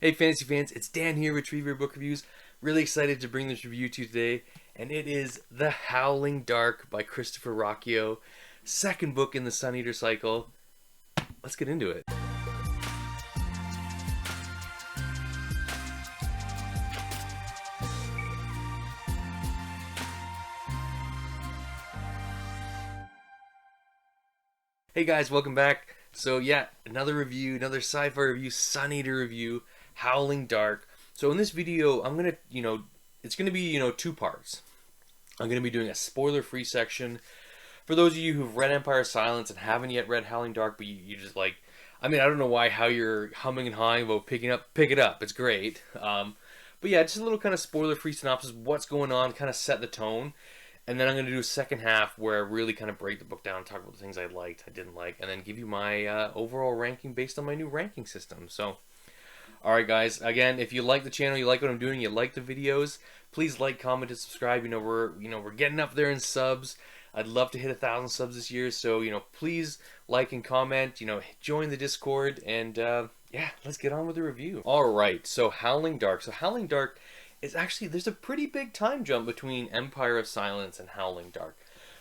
Hey fantasy fans, it's Dan here with Treebeard Book Reviews. Really excited to bring this review to you today, and it is The Howling Dark by Christopher Ruocchio, second book in the Suneater cycle. Let's get into it. Hey guys, welcome back. So yeah, another review, another sci-fi review, Suneater review, Howling Dark. So in this video, I'm gonna, it's gonna be, two parts. I'm gonna be doing a spoiler-free section for those of you who've read Empire of Silence and haven't yet read Howling Dark, but you just like, I mean, I don't know how you're humming and hawing about pick it up. It's great. But yeah, just a little kind of spoiler-free synopsis of what's going on, kind of set the tone. And then I'm going to do a second half where I really kind of break the book down and talk about the things I liked, I didn't like, and then give you my overall ranking based on my new ranking system. So, alright guys, again, if you like the channel, you like what I'm doing, you like the videos, please like, comment, and subscribe. We're getting up there in subs. I'd love to hit 1,000 subs this year, so please like and comment. Join the Discord, and yeah, let's get on with the review. All right, so Howling Dark. So Howling Dark is actually, there's a pretty big time jump between Empire of Silence and Howling Dark.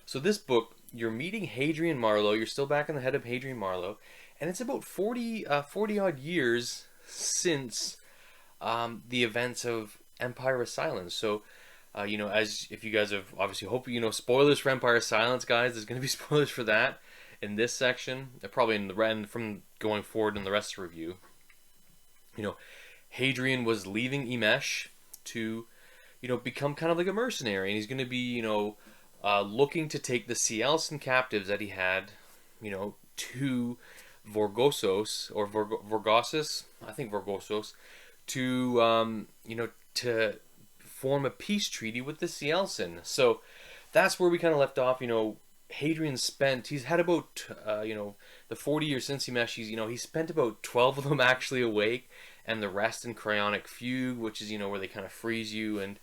So this book, you're meeting Hadrian Marlowe. You're still back in the head of Hadrian Marlowe, and it's about 40 odd years since the events of Empire of Silence. So as if you guys have obviously hope spoilers for Empire of Silence, guys. There's going to be spoilers for that in this section, probably in the end from going forward in the rest of the review. Hadrian was leaving Imesh to, become kind of like a mercenary, and he's going to be, looking to take the Cielcen captives that he had, to Vorgossos or Vorgossus, I think Vorgossos, to, to form a peace treaty with the Cielcen. So that's where we kind of left off. He's had about, the 40 years since he meshed, he spent about 12 of them actually awake, and the rest in cryonic fugue, which is, where they kind of freeze you and,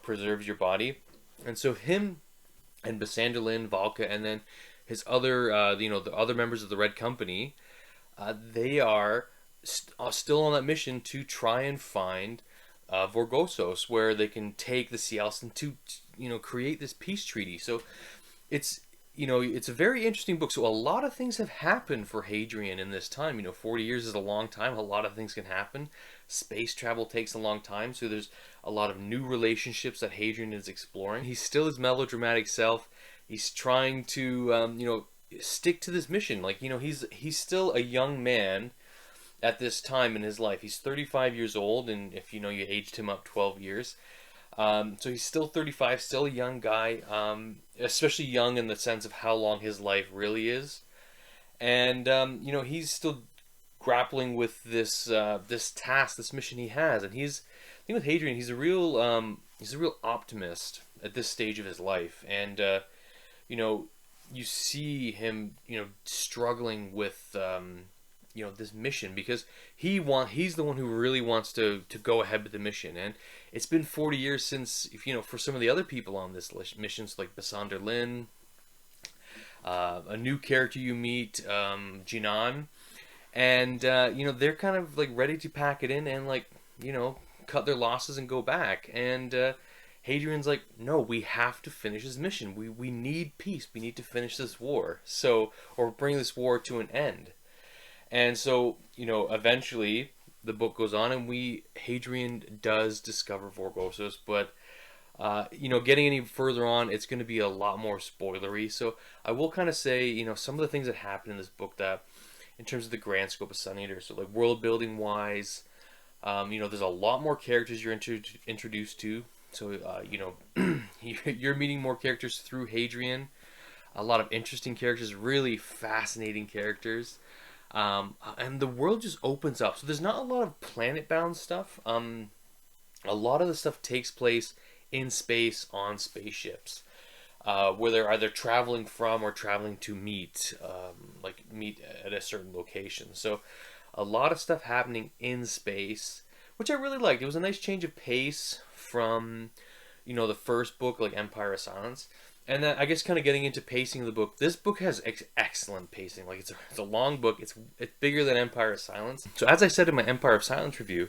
preserves your body. And so him and Basandalin, Valka, and then his other, the other members of the Red Company, they are still on that mission to try and find Vorgossos, where they can take the Cielcen to, create this peace treaty. So it's it's a very interesting book. So a lot of things have happened for Hadrian in this time. 40 years is a long time. A lot of things can happen. Space travel takes a long time. So there's a lot of new relationships that Hadrian is exploring. He's still his melodramatic self. He's trying to, stick to this mission. Like, he's still a young man at this time in his life. He's 35 years old, and if you aged him up 12 years. So he's still 35, still a young guy, especially young in the sense of how long his life really is. And, he's still grappling with this this task, this mission he has. And I think with Hadrian, he's a real optimist at this stage of his life. And, you see him, struggling with, this mission, because he's the one who really wants to go ahead with the mission. And it's been 40 years since, for some of the other people on this missions, like Basandalin, a new character you meet, Jinan, and they're kind of like ready to pack it in and cut their losses and go back. And Hadrian's like, no, we have to finish this mission. We need peace. We need to finish this war, or bring this war to an end. And so, eventually the book goes on, and Hadrian does discover Vorgossos, but, getting any further on, it's going to be a lot more spoilery. So I will kind of say, some of the things that happen in this book that, in terms of the grand scope of Suneater, so like world building wise, there's a lot more characters you're introduced to. So, you're meeting more characters through Hadrian. A lot of interesting characters, really fascinating characters. And the world just opens up. So there's not a lot of planet-bound stuff. A lot of the stuff takes place in space on spaceships, where they're either traveling from or traveling to meet at a certain location. So a lot of stuff happening in space, which I really liked. It was a nice change of pace from, the first book, like Empire of Silence. And then I guess kind of getting into pacing of the book. This book has excellent pacing. Like it's a long book. It's bigger than Empire of Silence. So as I said in my Empire of Silence review,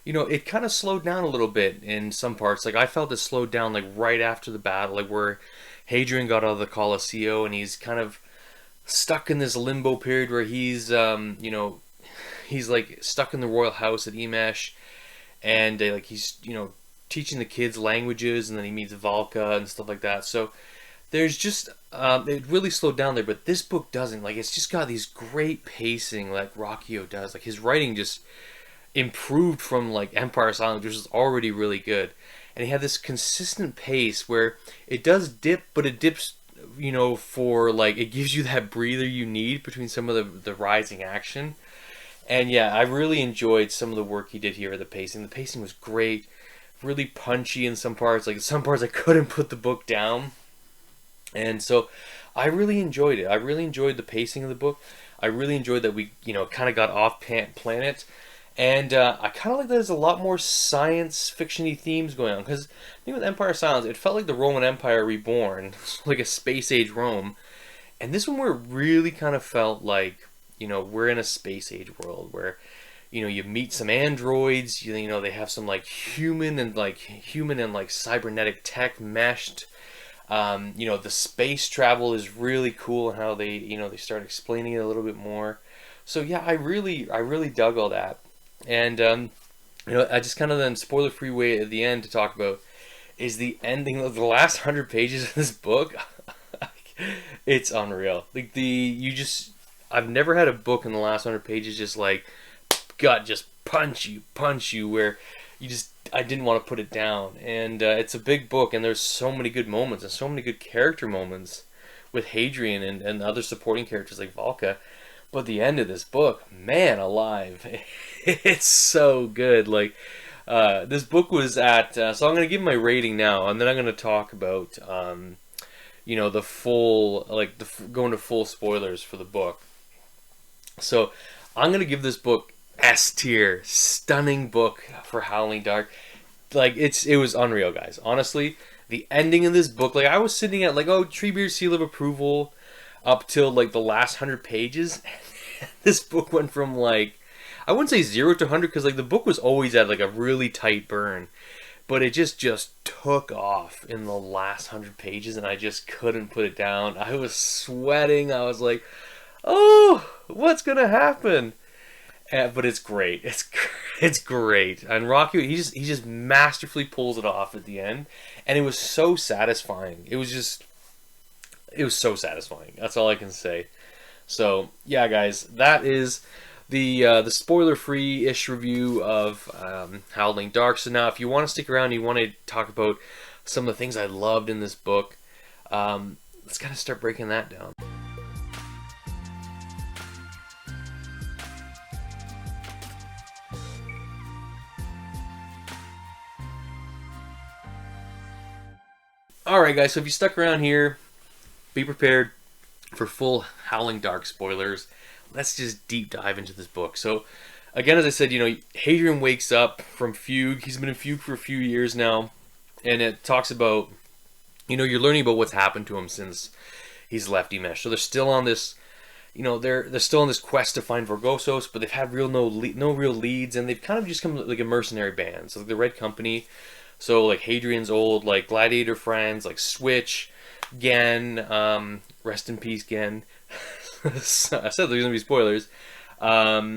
it kind of slowed down a little bit in some parts. Like I felt it slowed down like right after the battle, like where Hadrian got out of the Colosseo and he's kind of stuck in this limbo period where he's he's like stuck in the royal house at Emesh, and like he's teaching the kids languages, and then he meets Valka and stuff like that. So there's just it really slowed down there, but this book doesn't. Like it's just got these great pacing like Ruocchio does. Like his writing just improved from like Empire of Silence, which is already really good, and he had this consistent pace where it does dip, but it dips for like it gives you that breather you need between some of the rising action. And yeah, I really enjoyed some of the work he did here. The pacing was great, really punchy in some parts. Like some parts I couldn't put the book down. And so I really enjoyed it. I really enjoyed the pacing of the book. I really enjoyed that we, kind of got off planet. And I kind of like that there's a lot more science fiction-y themes going on. Because I think with Empire of Silence, it felt like the Roman Empire reborn. Like a space-age Rome. And this one where it really kind of felt like, we're in a space-age world where, you meet some androids, they have some like human and cybernetic tech meshed. The space travel is really cool, and how they they start explaining it a little bit more. So yeah, I really dug all that. And I just kind of then spoiler free way at the end to talk about is the ending of the last 100 pages of this book. It's unreal. Like I've never had a book in the last 100 pages just like gut just punch you where I didn't want to put it down. And it's a big book, and there's so many good moments and so many good character moments with Hadrian and other supporting characters like Valka. But the end of this book, man alive, it's so good. Like this book was at so I'm going to give my rating now, and then I'm going to talk about the full going to full spoilers for the book. So I'm going to give this book S tier. Stunning book for Howling Dark. Like it was unreal, guys. Honestly, the ending of this book, like I was sitting at like Treebeard seal of approval up till like the last 100 pages. This book went from like, I wouldn't say 0 to 100 because like the book was always at like a really tight burn, but it just took off in the last 100 pages, and I just couldn't put it down. I was sweating. I was like, oh, what's gonna happen? But it's great. It's great. And Ruocchio, he just masterfully pulls it off at the end, and it was so satisfying. It was so satisfying. That's all I can say. So yeah, guys, that is the spoiler-free-ish review of Howling Dark. So now, if you want to stick around, and you want to talk about some of the things I loved in this book, let's kind of start breaking that down. Alright guys, so if you stuck around here, be prepared for full Howling Dark spoilers. Let's just deep dive into this book. So, again, as I said, Hadrian wakes up from fugue. He's been in fugue for a few years now. And it talks about, you're learning about what's happened to him since he's left Emesh. So they're still on this, they're still on this quest to find Vorgosos, but they've had no real leads, and they've kind of just come like a mercenary band. So like the Red Company. So like Hadrian's old like gladiator friends like Switch, Gen, rest in peace Gen. I said there's gonna be spoilers. Polino,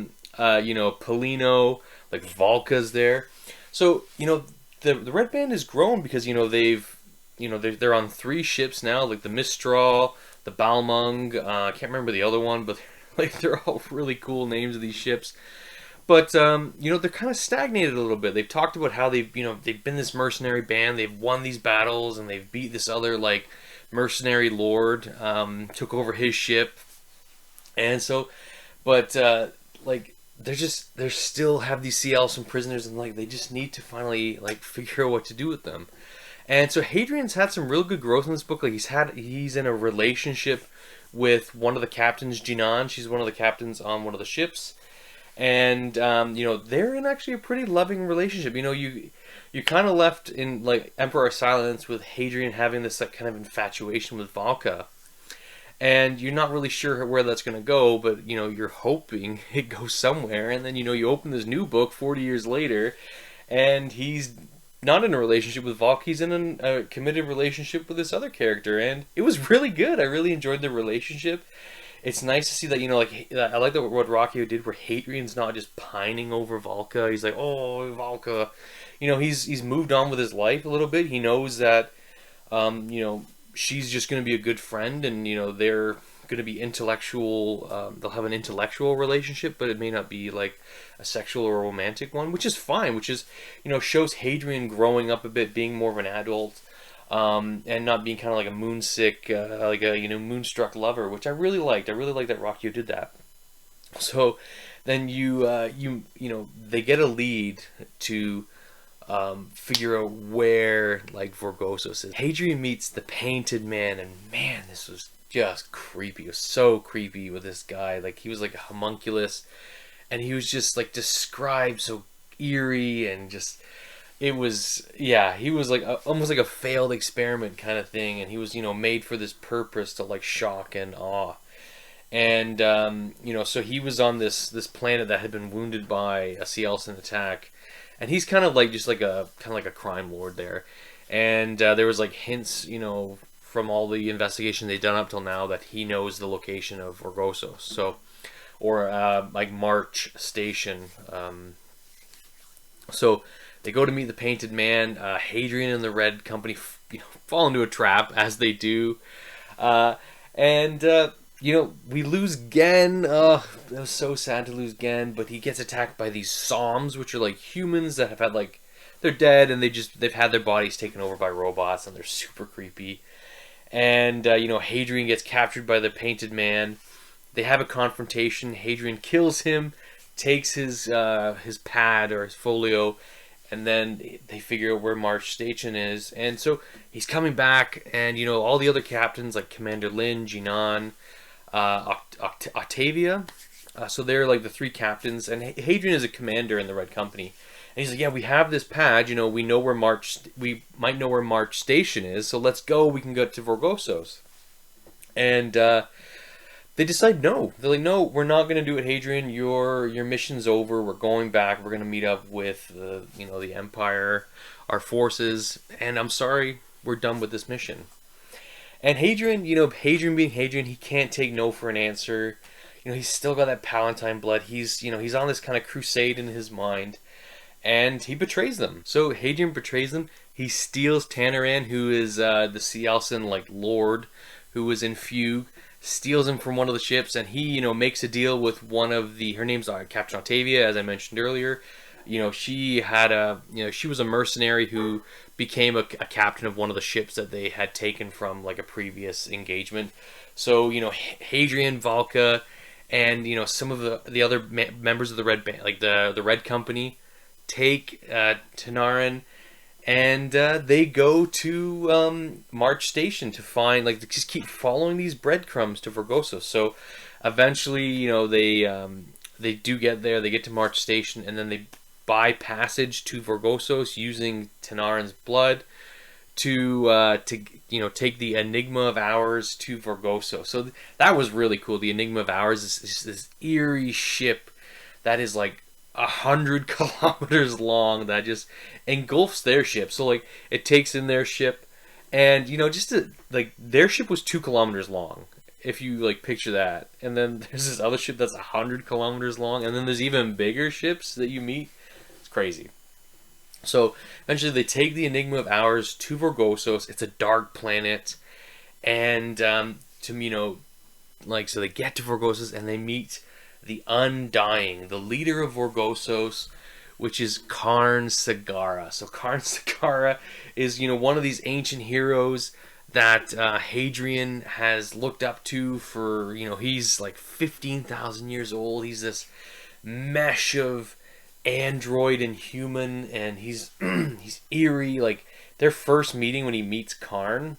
like Valka's there. So the Red Band has grown because they're on 3 ships now, like the Mistral, the Balmung. I can't remember the other one, but like they're all really cool names of these ships. But, they're kind of stagnated a little bit. They've talked about how they've been this mercenary band. They've won these battles, and they've beat this other, like, mercenary lord, took over his ship. And so, but, they still have these Sea Elves and prisoners, and, like, they just need to finally, like, figure out what to do with them. And so Hadrian's had some real good growth in this book. Like, he's in a relationship with one of the captains, Jinan. She's one of the captains on one of the ships. and they're in actually a pretty loving relationship. You kind of left in like Emperor Silence with Hadrian having this like kind of infatuation with Valka, and you're not really sure where that's going to go, but you're hoping it goes somewhere. And then you open this new book 40 years later, and he's not in a relationship with Valk. He's in a committed relationship with this other character, and it was really good. I really enjoyed the relationship. It's nice to see that like I like that what Ruocchio did, where Hadrian's not just pining over Valka. He's like, oh, Valka, he's moved on with his life a little bit. He knows that, she's just going to be a good friend, and they're going to be intellectual. They'll have an intellectual relationship, but it may not be like a sexual or romantic one, which is fine. Which is shows Hadrian growing up a bit, being more of an adult, and not being kind of like a moonsick, like a moonstruck lover, which I really liked. I really liked that Ruocchio did that. So then they get a lead to figure out where like Vorgosos is. Hadrian meets the Painted Man, and man, this was just creepy. It was so creepy with this guy. Like, he was like a homunculus, and he was just like described so eerie, and just he was like almost like a failed experiment kind of thing, and he was made for this purpose to like shock and awe. And so he was on this planet that had been wounded by a Cielcen attack, and he's kind of like just like a crime lord there. And there was like hints from all the investigation they've done up till now that he knows the location of Vorgosos, or like March Station. So they go to meet the Painted Man. Hadrian and the Red Company fall into a trap, as they do, and we lose Gen. It was so sad to lose Gen, but he gets attacked by these Psalms, which are like humans that have had like, they're dead, and they've had their bodies taken over by robots, and they're super creepy. And Hadrian gets captured by the Painted Man. They have a confrontation. Hadrian kills him, takes his pad or his folio, and then they figure out where March Station is. And so he's coming back, and all the other captains like Commander Lin, Jinan, Octavia. So they're like the three captains, and Hadrian is a commander in the Red Company. And he's like, yeah, we have this pad. We know where we might know where March Station is. So let's go. We can go to Vorgosos. And they decide no. They're like, no, we're not going to do it, Hadrian. Your mission's over. We're going back. We're going to meet up with the Empire, our forces. And I'm sorry, we're done with this mission. And Hadrian, Hadrian being Hadrian, he can't take no for an answer. He's still got that Palatine blood. He's on this kind of crusade in his mind. And he betrays them. So Hadrian betrays them. He steals Tanaran, who is the Cielcen like lord, who was in Fugue. Steals him from one of the ships, and he makes a deal with one of her name's Captain Octavia, as I mentioned earlier. She had she was a mercenary who became a captain of one of the ships that they had taken from like a previous engagement. So Hadrian, Valka, and some of the other members of the Red Band, like the Red Company, take Tanaran, and they go to March Station to find, like, they just keep following these breadcrumbs to Vorgosos. So eventually, they do get there. They get to March Station, and then they buy passage to Vorgosos using Tanaran's blood to take the Enigma of Hours to Vorgosos. So that was really cool. The Enigma of Hours is this eerie ship that is like 100 kilometers long that just engulfs their ship. So like it takes in their ship, and just to, like, their ship was 2 kilometers long, if you like picture that. And then there's this other ship that's 100 kilometers long, and then there's even bigger ships that you meet. It's crazy. So eventually they take the Enigma of Hours to Vorgosos. It's a dark planet, and so they get to Vorgosos, and they meet the Undying, the leader of Vorgosos, which is Karn Sagara. So Karn Sagara is, one of these ancient heroes that Hadrian has looked up to for, he's like 15,000 years old. He's this mesh of android and human, and he's he's eerie. Like, their first meeting when he meets Karn,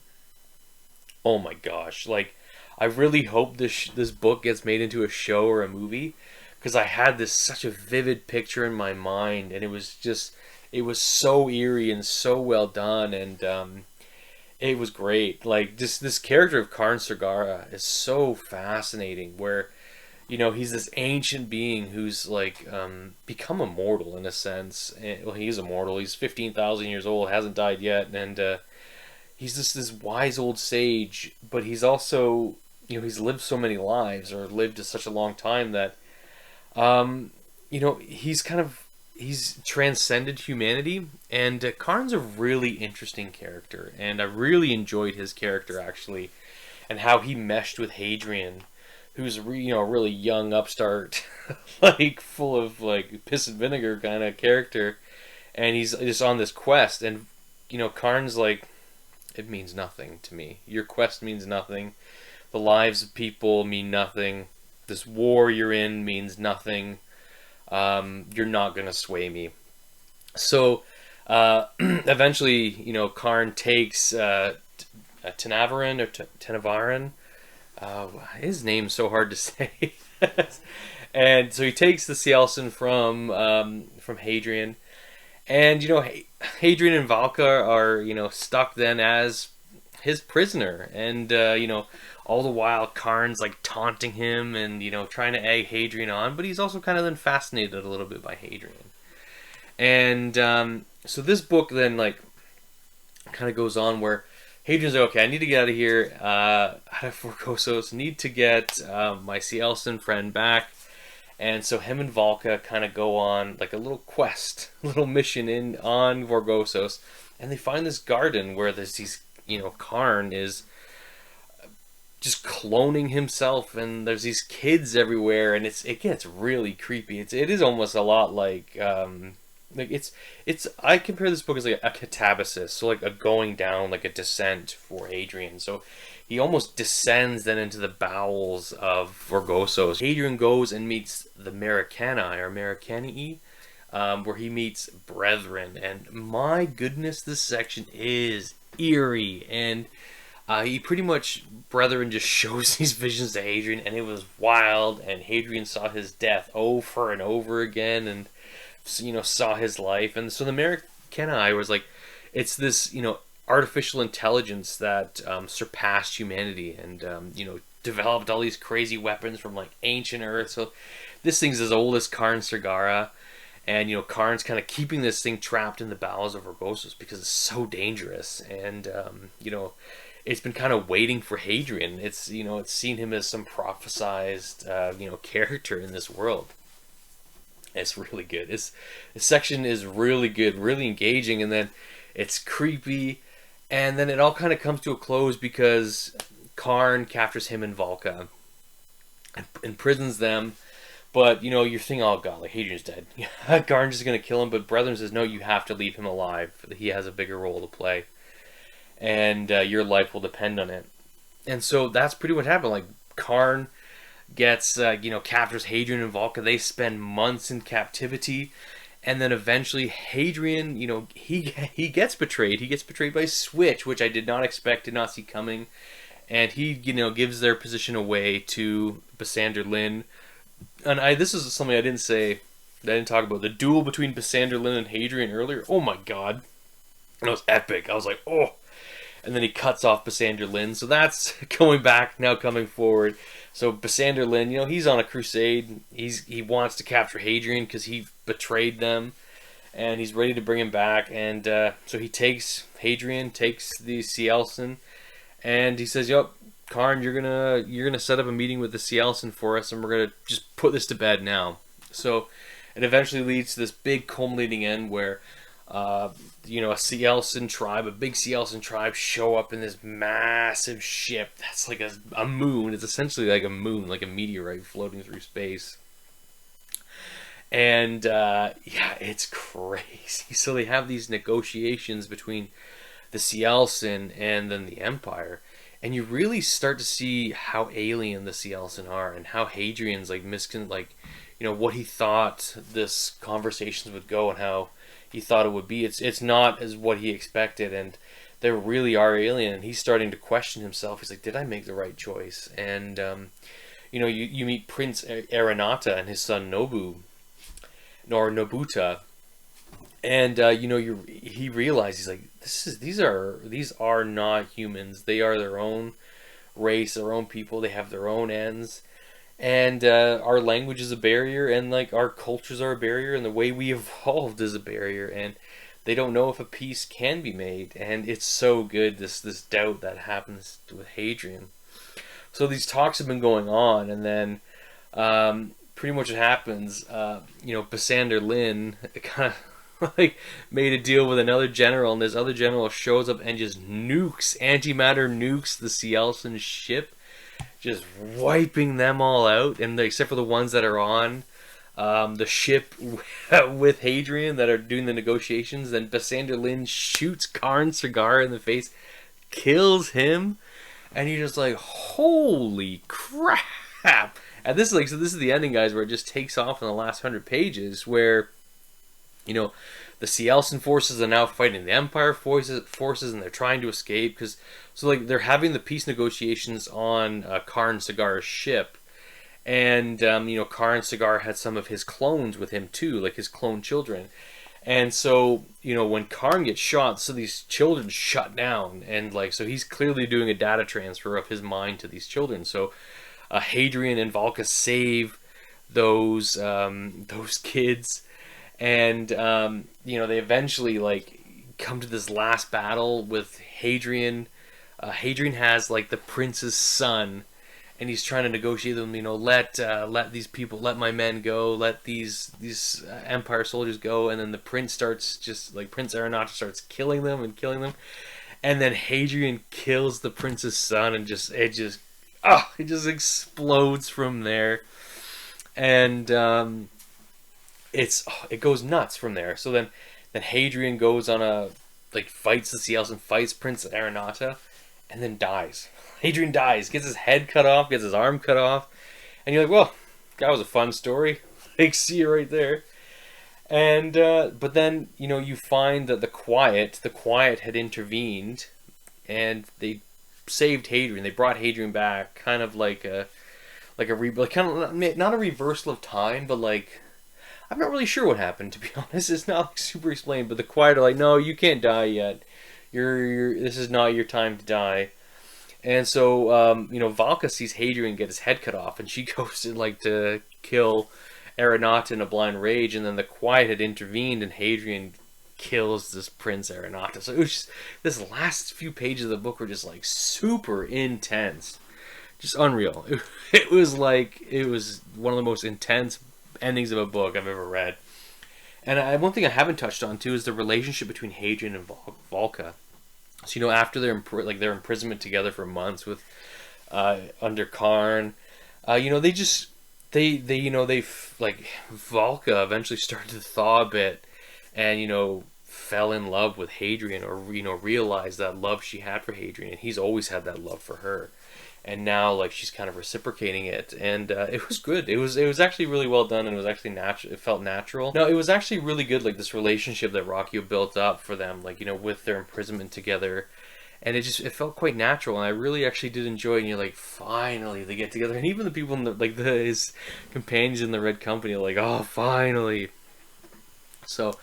oh my gosh, like, I really hope this book gets made into a show or a movie, because I had this such a vivid picture in my mind, and it was so eerie and so well done, and it was great. Like this character of Karn Sergara is so fascinating, where he's this ancient being who's like become immortal in a sense. And, well, he is immortal. He's 15,000 years old, hasn't died yet, and he's just this wise old sage. But he's also, he's lived so many lives, or lived such a long time, that he's transcended humanity. And Karn's a really interesting character, and I really enjoyed his character actually, and how he meshed with Hadrian, who's a really young upstart, like full of like piss and vinegar kind of character, and he's just on this quest, and Karn's like, it means nothing to me. Your quest means nothing. The lives of people mean nothing. This war you're in means nothing. You're not gonna sway me. So eventually, Karn takes Tenavarin or Tenavarin. His name's so hard to say. And so he takes the Cielsen from Hadrian, and Hadrian and Valka are stuck then as his prisoner, and all the while Karn's like taunting him and trying to egg Hadrian on, but he's also kind of then fascinated a little bit by Hadrian. And so this book then like kind of goes on where Hadrian's like, okay, I need to get out of here, out of Vorgosos, need to get my Cielsen friend back. And so him and Valka kind of go on like a little quest, little mission on Vorgosos, and they find this garden where there's these, Karn is just cloning himself, and there's these kids everywhere, and it gets really creepy. It is almost a lot like it's I compare this book as like a catabasis, so like a going down, like a descent for Hadrian. So he almost descends then into the bowels of Vorgosos. Hadrian goes and meets the Maricani or Maricanii, where he meets brethren, and my goodness, this section is eerie, and he pretty much, brethren just shows these visions to Hadrian, and it was wild, and Hadrian saw his death over and over again, and saw his life. And so the Maricani was like, it's this artificial intelligence that surpassed humanity, and developed all these crazy weapons from like ancient Earth. So this thing's as old as Karn Sergara, and Karn's kind of keeping this thing trapped in the bowels of Vorgosos because it's so dangerous, and it's been kind of waiting for Hadrian. It's it's seen him as some prophesized character in this world. It's really good. This section is really good, really engaging, and then it's creepy, and then it all kind of comes to a close because Karn captures him and Valka and imprisons them. But you're thinking, oh god, like Hadrian's dead. Karn's just gonna kill him, but Brethren says, no, you have to leave him alive. He has a bigger role to play, and your life will depend on it. And so that's pretty much happened. Like Karn gets captures Hadrian and Valka. They spend months in captivity, and then eventually Hadrian, he gets betrayed. He gets betrayed by Switch, which I did not expect, did not see coming, and he gives their position away to Bisander Lin. And this is something I didn't talk about, the duel between Bisander Lin and Hadrian earlier. Oh my god, that was epic. I was like, oh. And then he cuts off Bisander Lin. So that's going back, now coming forward. So Bisander Lin, he's on a crusade. He wants to capture Hadrian because he betrayed them, and he's ready to bring him back. And so he takes Hadrian, takes the Cielsen, and he says, "Yep, Karn, you're gonna set up a meeting with the Cielsen for us, and we're gonna just put this to bed now." So it eventually leads to this big culminating end where a Cielsen tribe, a big Cielsen tribe, show up in this massive ship that's like a moon. It's essentially like a moon, like a meteorite floating through space. And it's crazy. So they have these negotiations between the Cielsen and then the Empire, and you really start to see how alien the Cielsen are, and how Hadrian's like what he thought this conversations would go, and how he thought it would be. It's not as what he expected, and they really are alien, and he's starting to question himself. He's like, did I make the right choice? And you meet Prince Aranata and his son Nobu, or Nobuta, and he realizes he's like, these are not humans. They are their own race, their own people. They have their own ends, and our language is a barrier, and like our cultures are a barrier, and the way we evolved is a barrier, and they don't know if a peace can be made. And it's so good, this doubt that happens with Hadrian. So these talks have been going on, and then pretty much what happens, Basander Lin kind of like made a deal with another general, and this other general shows up and just antimatter nukes the Cielson ship, just wiping them all out, and except for the ones that are on the ship with Hadrian that are doing the negotiations. Then Basander Lin shoots Karn Sagar in the face, kills him, and you're just like, holy crap! And this is the ending, guys, where it just takes off in the last 100 pages, where the Cielson forces are now fighting the Empire forces, and they're trying to escape they're having the peace negotiations on Karn Sagar's ship, and Karn Sagar had some of his clones with him too, like his clone children. And so, when Karn gets shot, so these children shut down, and so he's clearly doing a data transfer of his mind to these children. So Hadrian and Valka save those kids, and they eventually come to this last battle with Hadrian. Hadrian has the prince's son, and he's trying to negotiate them. Let these people, let my men go, let these Empire soldiers go. And then the prince starts Prince Aranata starts killing them, and then Hadrian kills the prince's son, and it just explodes from there, and it goes nuts from there. So then Hadrian goes on fights the Cielson, fights Prince Aranata, and then dies. Hadrian dies, gets his head cut off, gets his arm cut off, and you're like, well, that was a fun story. See you right there. And but then you find that the Quiet had intervened, and they saved Hadrian. They brought Hadrian back, kind of not a reversal of time, but I'm not really sure what happened, to be honest. It's not super explained, but the Quiet are like, no, you can't die yet. This is not your time to die. And so Valka sees Hadrian get his head cut off, and she goes to kill Aranata in a blind rage, and then the Quiet had intervened, and Hadrian kills this Prince Aranata. So it was just, this last few pages of the book were just super intense, just unreal. It was one of the most intense endings of a book I've ever read. And one thing I haven't touched on too is the relationship between Hadrian and Valka. So after their imprisonment together for months with under Karn, Valka eventually started to thaw a bit, and fell in love with Hadrian, or realized that love she had for Hadrian, and he's always had that love for her. And now she's kind of reciprocating it, and it was good. It was actually really well done, and it was actually natural. It felt natural. No, it was actually really good. This relationship that Ruocchio built up for them, with their imprisonment together, and it felt quite natural. And I really actually did enjoy it. And you're like, finally they get together, and even the people in his companions in the Red Company are like, oh, finally. So,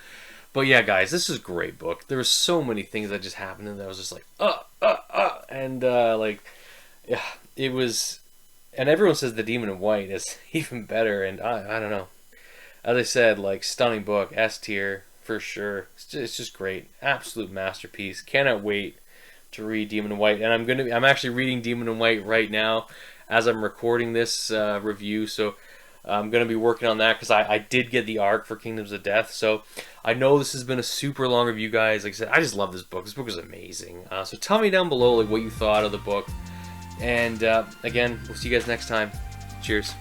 but yeah, guys, this is a great book. There were so many things that just happened, and I was just like, and yeah, it was, and everyone says The Demon in White is even better, and I don't know. As I said, stunning book, S tier for sure. It's just great, absolute masterpiece. Cannot wait to read Demon in White, and I'm actually reading Demon in White right now as I'm recording this review. So I'm gonna be working on that because I did get the arc for Kingdoms of Death. So I know this has been a super long review, guys. Like I said, I just love this book. This book is amazing. So tell me down below what you thought of the book. And again, we'll see you guys next time. Cheers.